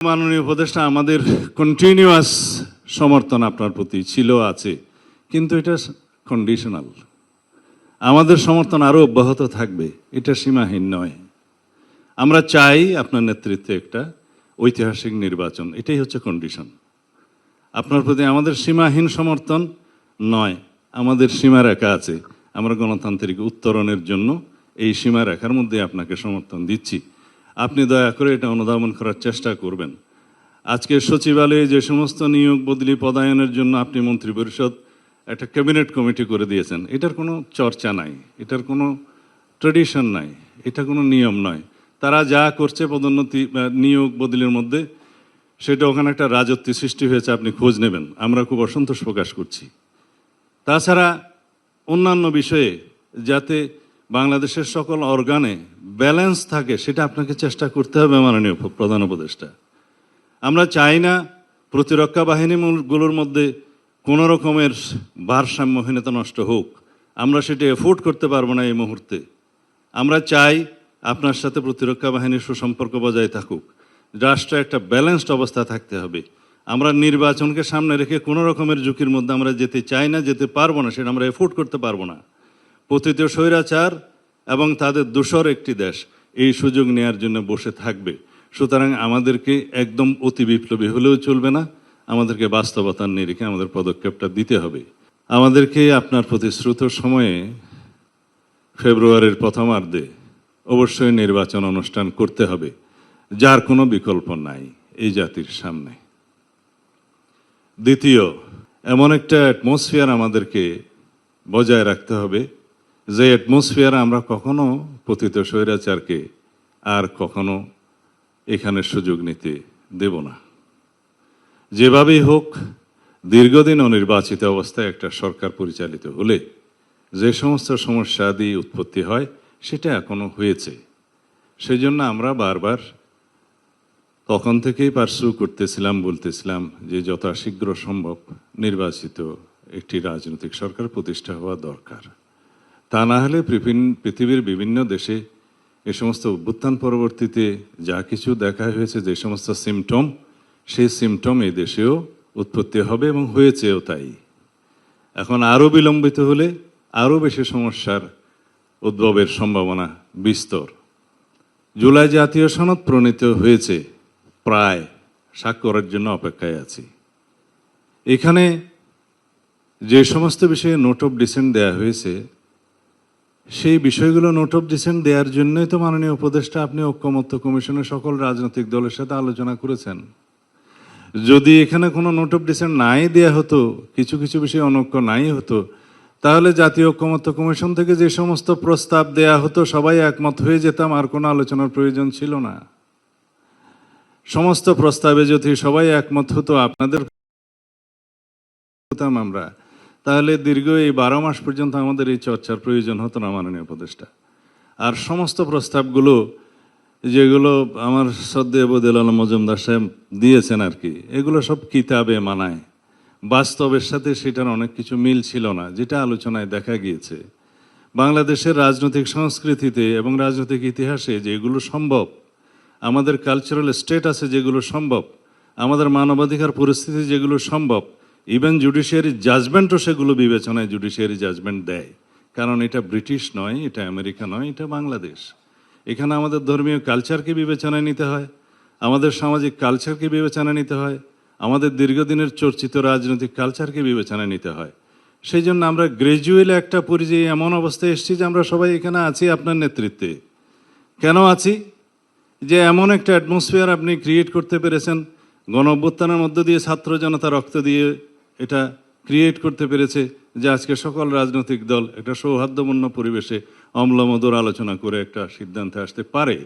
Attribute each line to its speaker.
Speaker 1: মাননীয় উপদেষ্টা, আমাদের কন্টিনিউয়াস সমর্থন আপনার প্রতি ছিল, আছে, কিন্তু এটা কন্ডিশনাল। আমাদের সমর্থন আরও অব্যাহত থাকবে, এটা সীমাহীন নয়। আমরা চাই আপনার নেতৃত্বে একটা ঐতিহাসিক নির্বাচন, এটাই হচ্ছে কন্ডিশন। আপনার প্রতি আমাদের সীমাহীন সমর্থন নয়, আমাদের সীমারেখা আছে। আমরা গণতান্ত্রিক উত্তরণের জন্য এই সীমারেখার মধ্যে আপনাকে সমর্থন দিচ্ছি। আপনি দয়া করে এটা অনুধাবন করার চেষ্টা করবেন। আজকে সচিবালয়ে যে সমস্ত নিয়োগ বদলি পদায়নের জন্য আপনি মন্ত্রিপরিষদ একটা ক্যাবিনেট কমিটি করে দিয়েছেন, এটার কোনো চর্চা নাই, এটার কোনো ট্রেডিশন নাই, এটা কোনো নিয়ম নয়। তারা যা করছে পদোন্নতি নিয়োগ বদলির মধ্যে, সেটা ওখানে একটা রাজত্ব সৃষ্টি হয়েছে, আপনি খোঁজ নেবেন। আমরা খুব অসন্তোষ প্রকাশ করছি। তাছাড়া অন্যান্য বিষয়ে যাতে বাংলাদেশের সকল অর্গানে ব্যালেন্স থাকে, সেটা আপনাকে চেষ্টা করতে হবে মাননীয় প্রধান উপদেষ্টা। আমরা চাই না প্রতিরক্ষা বাহিনীগুলোর মধ্যে কোনো রকমের ভারসাম্যহীনতা নষ্ট হোক। আমরা সেটা এফোর্ড করতে পারবো না এই মুহূর্তে। আমরা চাই আপনার সাথে প্রতিরক্ষা বাহিনীর সুসম্পর্ক বজায় থাকুক। রাষ্ট্রে একটা ব্যালেন্সড অবস্থা থাকতে হবে। আমরা নির্বাচনকে সামনে রেখে কোনো রকমের ঝুঁকির মধ্যে আমরা যেতে চাই না, যেতে পারবো না, সেটা আমরা এফোর্ড করতে পারবো না। পতিত স্বৈরাচার এবং তাদের দোসর একটি দেশ এই সুযোগ নেওয়ার জন্য বসে থাকবে। সুতরাং আমাদেরকে একদম অতি বিপ্লবী হলেও চলবে না, আমাদেরকে বাস্তবতার নিরিখে আমাদের পদক্ষেপটা দিতে হবে। আমাদেরকে আপনার প্রতিশ্রুত সময়ে ফেব্রুয়ারির প্রথমার্ধে অবশ্যই নির্বাচন অনুষ্ঠান করতে হবে, যার কোনো বিকল্প নাই এই জাতির সামনে। দ্বিতীয়, এমন একটা অ্যাটমসফিয়ার আমাদেরকে বজায় রাখতে হবে, যে অ্যাটমসফিয়ার আমরা কখনো পতিত স্বৈরাচারকে আর কখনো এখানে সুযোগ নিতে দেব না। যেভাবেই হোক, দীর্ঘদিন অনির্বাচিত অবস্থায় একটা সরকার পরিচালিত হলে যে সমস্ত সমস্যা দিয়ে উৎপত্তি হয়, সেটা এখনো হয়েছে। সেই জন্য আমরা বারবার তখন থেকেই পার্সু করতেছিলাম, বলতেছিলাম যে যথাশীঘ্র সম্ভব নির্বাচিত একটি রাজনৈতিক সরকার প্রতিষ্ঠা হওয়া দরকার। তা না হলে পৃথিবীর বিভিন্ন দেশে এ সমস্ত অভ্যুত্থান পরবর্তীতে যা কিছু দেখা হয়েছে, যে সমস্ত সিমটম, সেই সিমটম এই দেশেও উৎপত্তি হবে এবং হয়েছেও তাই। এখন আরও বিলম্বিত হলে আরও বেশি সমস্যার উদ্ভবের সম্ভাবনা বিস্তর। জুলাই জাতীয় সনদ প্রণীত হয়েছে, প্রায় স্বাক্ষরের জন্য অপেক্ষায় আছি। এখানে যে সমস্ত বিষয়ে নোট অফ ডিসেন্ট দেওয়া হয়েছে, সেই বিষয়গুলো নোট অফ ডিসেন্ট দেওয়ার জন্যই তো মাননীয় উপদেষ্টা আপনি ঐকমত্য কমিশনের সকল রাজনৈতিক দলের সাথে আলোচনা করেছেন। যদি এখানে কোনো নোট অফ ডিসেন্ট নাই দেওয়া হতো, কিছু কিছু বিষয়ে অনৈক্য নাই হতো, তাহলে জাতীয় ঐকমত্য কমিশন থেকে যে সমস্ত প্রস্তাব দেয়া হতো সবাই একমত হয়ে যেতাম, আর কোনো আলোচনার প্রয়োজন ছিল না। সমস্ত প্রস্তাবে যদি সবাই একমত হতো, আপনাদের হতাম আমরা, তাহলে দীর্ঘ এই 12 মাস পর্যন্ত আমাদের এই চর্চার প্রয়োজন হতো না মাননীয় উপদেষ্টা। আর সমস্ত প্রস্তাবগুলো যেগুলো আমার শ্রদ্ধেয় বদিউল আলম মজুমদার সাহেব দিয়েছেন আর কি, এগুলো সব কিতাবে মানায়, বাস্তবের সাথে সেটার অনেক কিছু মিল ছিল না, যেটা আলোচনায় দেখা গিয়েছে। বাংলাদেশের রাজনৈতিক সংস্কৃতিতে এবং রাজনৈতিক ইতিহাসে যেগুলো সম্ভব, আমাদের কালচারাল স্টেট আছে যেগুলো সম্ভব, আমাদের মানবাধিকার পরিস্থিতি যেগুলো সম্ভব, ইভেন জুডিশিয়ারি জাজমেন্টও সেগুলো বিবেচনায় জুডিশিয়ারি জাজমেন্ট দেয়। কারণ এটা ব্রিটিশ নয়, এটা আমেরিকা নয়, এটা বাংলাদেশ। এখানে আমাদের ধর্মীয় কালচারকে বিবেচনায় নিতে হয়, আমাদের সামাজিক কালচারকে বিবেচনায় নিতে হয়, আমাদের দীর্ঘদিনের চর্চিত রাজনৈতিক কালচারকে বিবেচনায় নিতে হয়। সেই জন্য আমরা গ্রাজুয়ালি একটা পর্যায়ে এমন অবস্থায় এসেছি যে আমরা সবাই এখানে আছি আপনার নেতৃত্বে। কেন আছি? যে এমন একটা অ্যাটমসফিয়ার আপনি ক্রিয়েট করতে পেরেছেন, গণ অভ্যুত্থানের মধ্য দিয়ে ছাত্র জনতা রক্ত দিয়ে এটা ক্রিয়েট করতে পেরেছে, যে আজকে সকল রাজনৈতিক দল একটা সৌহার্দ্যপূর্ণ পরিবেশে অম্লমধুর আলোচনা করে একটা সিদ্ধান্তে আসতে পারে।